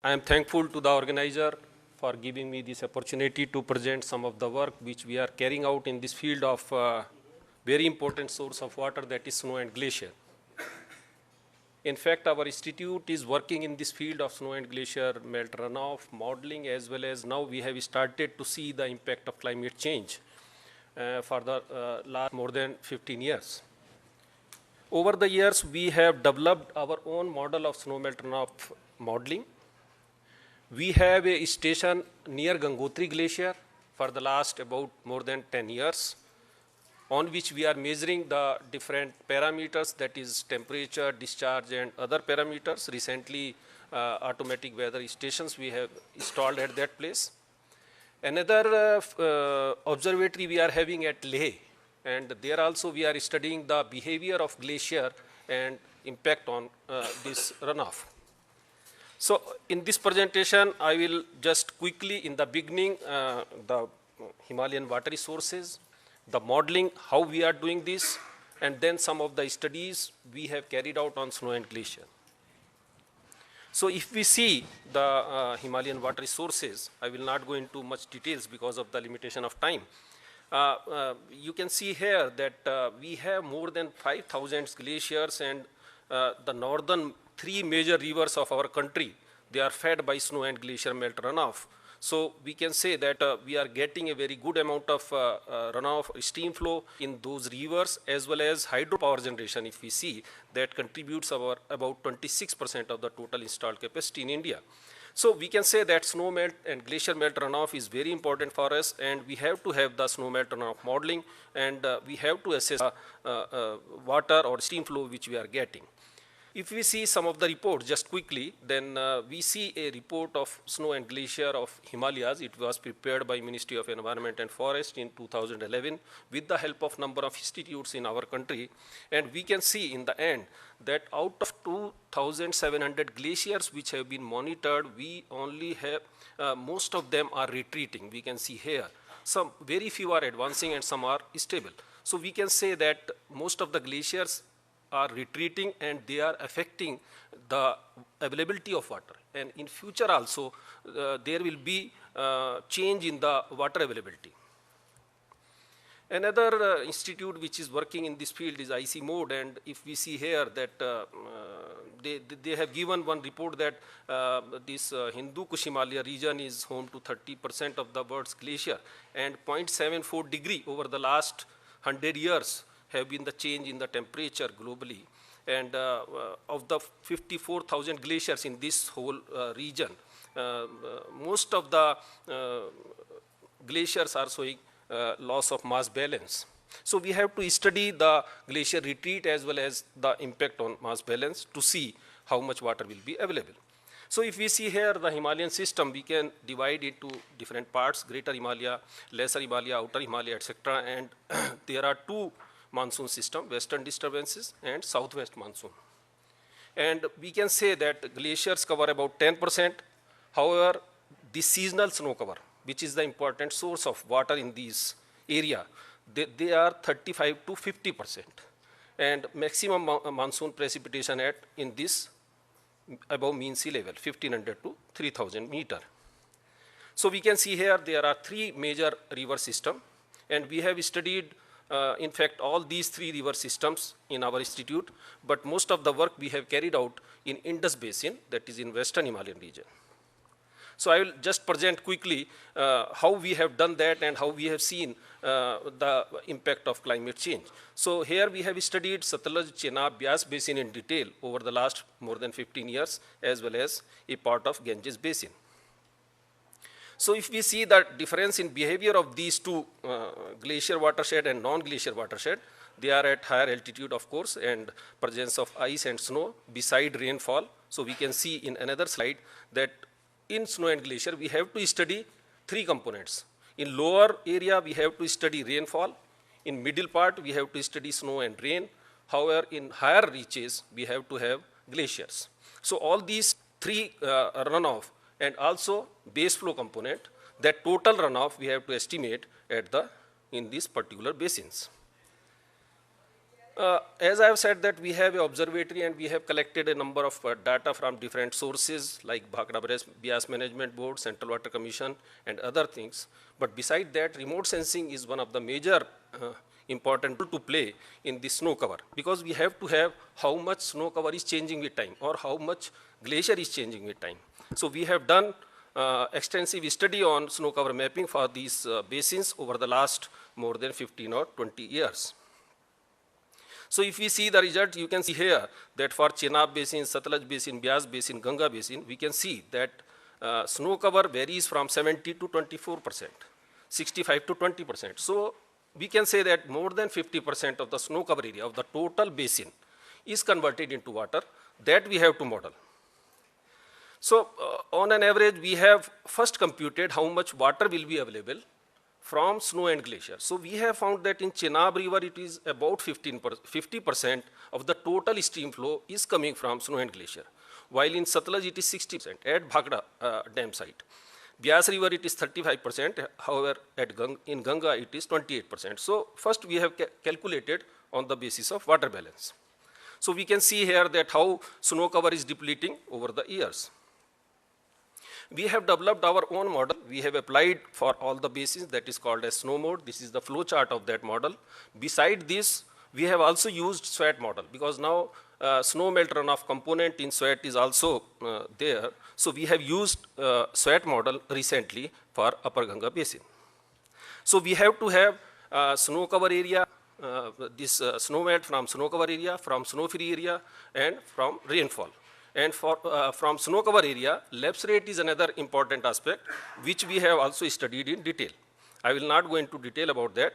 I am thankful to the organizer for giving me this opportunity to present some of the work which we are carrying out in this field of very important source of water, that is snow and glacier. In fact, our institute is working in this field of snow and glacier melt runoff modeling, as well as now we have started to see the impact of climate change for the last more than 15 years. Over the years, we have developed our own model of snow melt runoff modeling. We have a station near Gangotri Glacier for the last about more than 10 years, on which we are measuring the different parameters, that is temperature, discharge, and other parameters. Recently, automatic weather stations we have installed at that place. Another observatory we are having at Leh, and there also we are studying the behavior of glacier and impact on this runoff. So in this presentation, I will just quickly, in the beginning, the Himalayan water resources, the modeling, how we are doing this, and then some of the studies we have carried out on snow and glacier. So if we see the Himalayan water resources, I will not go into much details because of the limitation of time. You can see here that we have more than 5,000 glaciers, and the northern three major rivers of our country, they are fed by snow and glacier melt runoff. So we can say that we are getting a very good amount of runoff stream flow in those rivers, as well as hydropower generation. If we see, that contributes about 26% of the total installed capacity in India. So we can say that snow melt and glacier melt runoff is very important for us, and we have to have the snow melt runoff modeling, and we have to assess water or stream flow which we are getting. If we see some of the reports just quickly, then we see a report of snow and glacier of Himalayas. It was prepared by Ministry of Environment and Forest in 2011 with the help of number of institutes in our country. And we can see in the end that out of 2,700 glaciers which have been monitored, we only have, most of them are retreating. We can see here, some very few are advancing and some are stable. So we can say that most of the glaciers are retreating, and they are affecting the availability of water. And in future also, there will be change in the water availability. Another institute which is working in this field is IC-MODE, and if we see here that they have given one report that this Hindu Kush Himalaya region is home to 30% of the world's glacier, and 0.74 degree over the last 100 years have been the change in the temperature globally. And of the 54,000 glaciers in this whole region, most of the glaciers are showing loss of mass balance. So we have to study the glacier retreat as well as the impact on mass balance to see how much water will be available. So if we see here the Himalayan system, we can divide it into different parts: Greater Himalaya, Lesser Himalaya, Outer Himalaya, etc. And there are two monsoon system, western disturbances and southwest monsoon. And we can say that glaciers cover about 10%. However, the seasonal snow cover, which is the important source of water in these area, they are 35 to 50%. And maximum monsoon precipitation in this above mean sea level, 1,500 to 3,000 meter. So we can see here there are three major river system, and we have studied in fact, all these three river systems in our institute, but most of the work we have carried out in Indus Basin, that is in Western Himalayan region. So I will just present quickly how we have done that and how we have seen the impact of climate change. So here we have studied Satluj, Chenab, Byas Basin in detail over the last more than 15 years, as well as a part of Ganges Basin. So if we see the difference in behavior of these two, glacier watershed and non-glacier watershed, they are at higher altitude, of course, and presence of ice and snow beside rainfall. So we can see in another slide that in snow and glacier, we have to study three components. In lower area, we have to study rainfall. In middle part, we have to study snow and rain. However, in higher reaches, we have to have glaciers. So all these three runoff and also base flow component, that total runoff we have to estimate in these particular basins. As I have said that we have an observatory and we have collected a number of data from different sources like Bhakra Bias Management Board, Central Water Commission, and other things. But beside that, remote sensing is one of the major important role to play in the snow cover, because we have to have how much snow cover is changing with time or how much glacier is changing with time. So we have done extensive study on snow cover mapping for these basins over the last more than 15 or 20 years. So if we see the result, you can see here that for Chenab Basin, Satluj Basin, Bias Basin, Ganga Basin, we can see that snow cover varies from 70 to 24%, 65 to 20%. So we can say that more than 50% of the snow cover area of the total basin is converted into water. That we have to model. So on an average, we have first computed how much water will be available from snow and glacier. So we have found that in Chenab River, it is about 50% of the total stream flow is coming from snow and glacier, while in Satluj it is 60% at Bhakra dam site. Bias River it is 35%, however in Ganga it is 28%. So first we have calculated on the basis of water balance. So we can see here that how snow cover is depleting over the years. We have developed our own model. We have applied for all the basins, that is called as snow mode. This is the flow chart of that model. Beside this, we have also used SWAT model, because now snow melt runoff component in SWAT is also there. So we have used SWAT model recently for Upper Ganga Basin. So we have to have snow cover area, this snow melt from snow cover area, from snow free area, and from rainfall. And from snow cover area, lapse rate is another important aspect, which we have also studied in detail. I will not go into detail about that.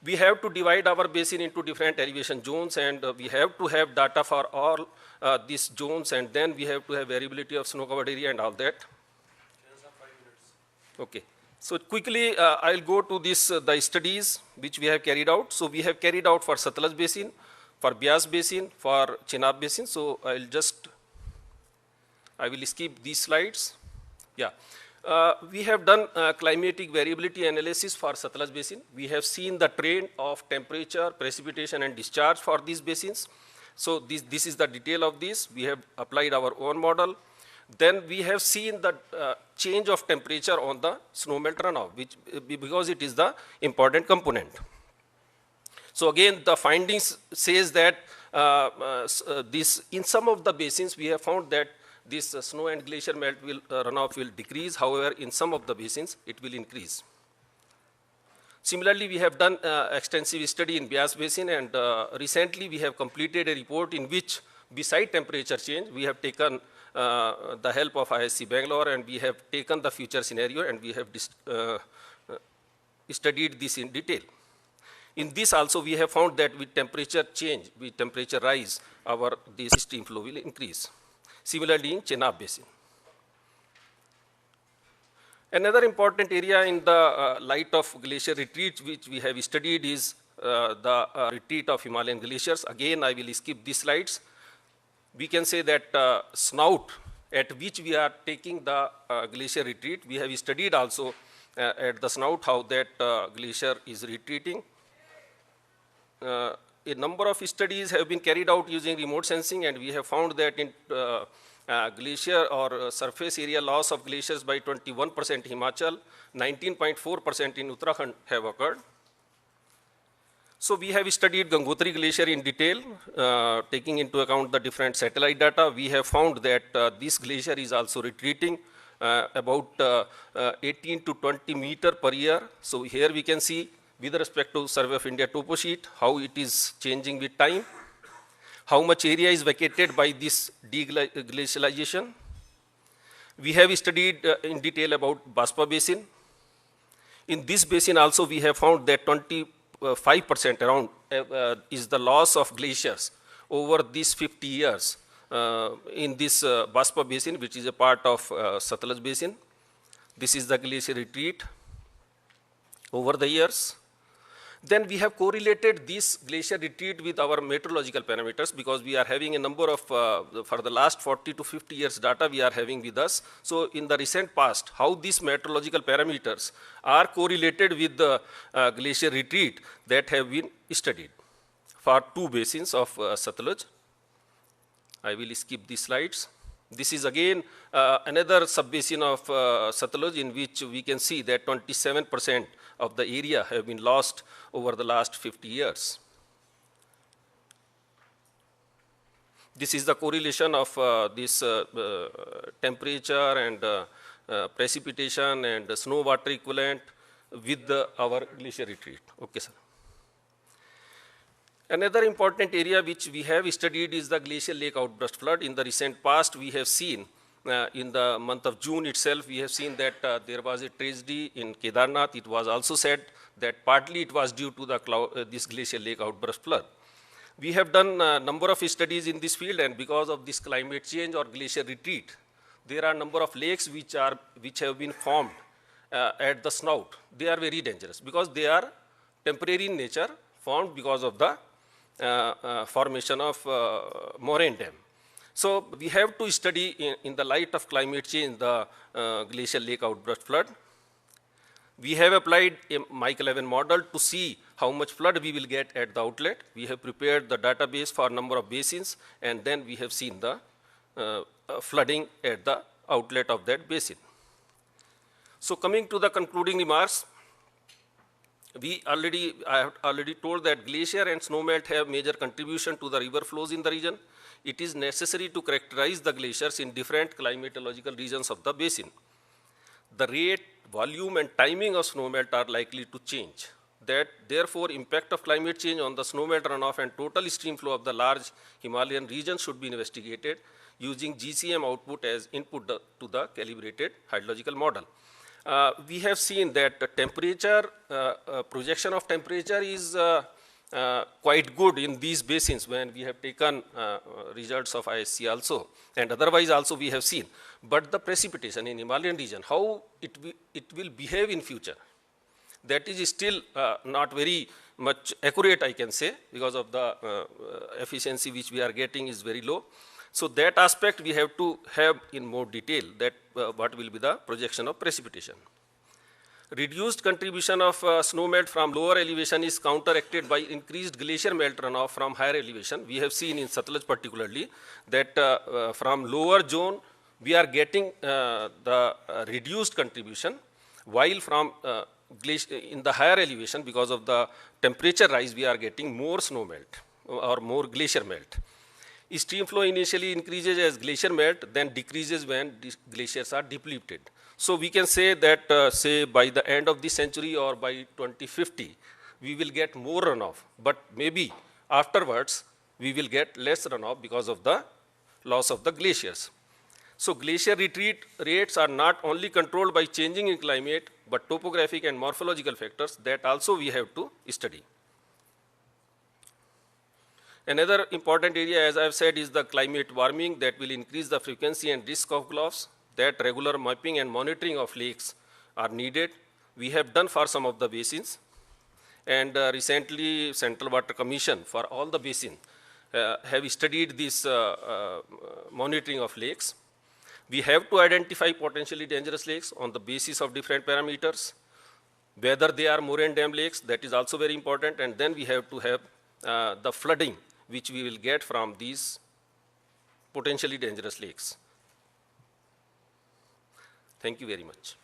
We have to divide our basin into different elevation zones, and we have to have data for all these zones, and then we have to have variability of snow covered area and all that. Okay. So quickly, I'll go to this, the studies which we have carried out. So we have carried out for Satluj Basin, for Bias Basin, for Chenab Basin. So I will skip these slides. Yeah. We have done climatic variability analysis for Satluj Basin. We have seen the trend of temperature, precipitation, and discharge for these basins. So this is the detail of this. We have applied our own model. Then we have seen the change of temperature on the snow melt runoff, because it is the important component. So again, the findings says that in some of the basins, we have found that this snow and glacier melt runoff will decrease. However, in some of the basins, it will increase. Similarly, we have done extensive study in Bias Basin, and recently we have completed a report in which, beside temperature change, we have taken the help of ISC Bangalore, and we have taken the future scenario, and we have studied this in detail. In this also, we have found that with temperature change, with temperature rise, this stream flow will increase. Similarly, in Chenab Basin. Another important area in the light of glacier retreat which we have studied is the retreat of Himalayan glaciers. Again, I will skip these slides. We can say that snout at which we are taking the glacier retreat, we have studied also at the snout how that glacier is retreating. A number of studies have been carried out using remote sensing, and we have found that in glacier or surface area loss of glaciers by 21% Himachal, 19.4% in Uttarakhand have occurred. So we have studied Gangotri Glacier in detail, taking into account the different satellite data. We have found that this glacier is also retreating about 18 to 20 meter per year. So here we can see, with respect to Survey of India topo sheet, how it is changing with time, how much area is vacated by this deglacialization. We have studied in detail about Baspa Basin. In this basin also, we have found that 25% around is the loss of glaciers over these 50 years in this Baspa Basin, which is a part of Satluj Basin. This is the glacier retreat over the years. Then we have correlated this glacier retreat with our meteorological parameters, because we are having a number of, for the last 40 to 50 years data we are having with us. So in the recent past, how these meteorological parameters are correlated with the glacier retreat, that have been studied. for two basins of Satluj. I will skip the slides. This is again another subbasin of Satluj, in which we can see that 27% of the area have been lost over the last 50 years. This is the correlation of this temperature and precipitation and snow water equivalent with our glacier retreat. Okay, sir. Another important area which we have studied is the glacial lake outburst flood. In the recent past, we have seen in the month of June itself, we have seen that there was a tragedy in Kedarnath. It was also said that partly it was due to the this glacial lake outburst flood. We have done a number of studies in this field, and because of this climate change or glacier retreat, there are a number of lakes which have been formed at the snout. They are very dangerous because they are temporary in nature, formed because of the formation of moraine dam. So we have to study in the light of climate change the glacial lake outburst flood. We have applied a Mike 11 model to see how much flood we will get at the outlet. We have prepared the database for a number of basins, and then we have seen the flooding at the outlet of that basin. So coming to the concluding remarks, I have already told that glacier and snowmelt have major contribution to the river flows in the region. It is necessary to characterize the glaciers in different climatological regions of the basin. The rate, volume, and timing of snowmelt are likely to change. Therefore, impact of climate change on the snowmelt runoff and total stream flow of the large Himalayan region should be investigated using GCM output as input to the calibrated hydrological model. We have seen that the temperature, projection of temperature is quite good in these basins when we have taken results of ISC also, and otherwise also we have seen. But the precipitation in Himalayan region, how it will behave in future, that is still not very much accurate, I can say, because of the efficiency which we are getting is very low. So that aspect we have to have in more detail, that what will be the projection of precipitation. Reduced contribution of snowmelt from lower elevation is counteracted by increased glacier melt runoff from higher elevation. We have seen in Satluj particularly that from lower zone we are getting the reduced contribution, while from in the higher elevation, because of the temperature rise, we are getting more snow melt or more glacier melt. Stream flow initially increases as glacier melt, then decreases when glaciers are depleted. So we can say that, say by the end of this century or by 2050, we will get more runoff, but maybe afterwards we will get less runoff because of the loss of the glaciers. So glacier retreat rates are not only controlled by changing in climate, but topographic and morphological factors that also we have to study. Another important area, as I have said, is the climate warming that will increase the frequency and risk of loss. That regular mapping and monitoring of lakes are needed. We have done for some of the basins, and recently Central Water Commission for all the basins have studied this monitoring of lakes. We have to identify potentially dangerous lakes on the basis of different parameters, whether they are moraine dam lakes, that is also very important, and then we have to have the flooding which we will get from these potentially dangerous lakes. Thank you very much.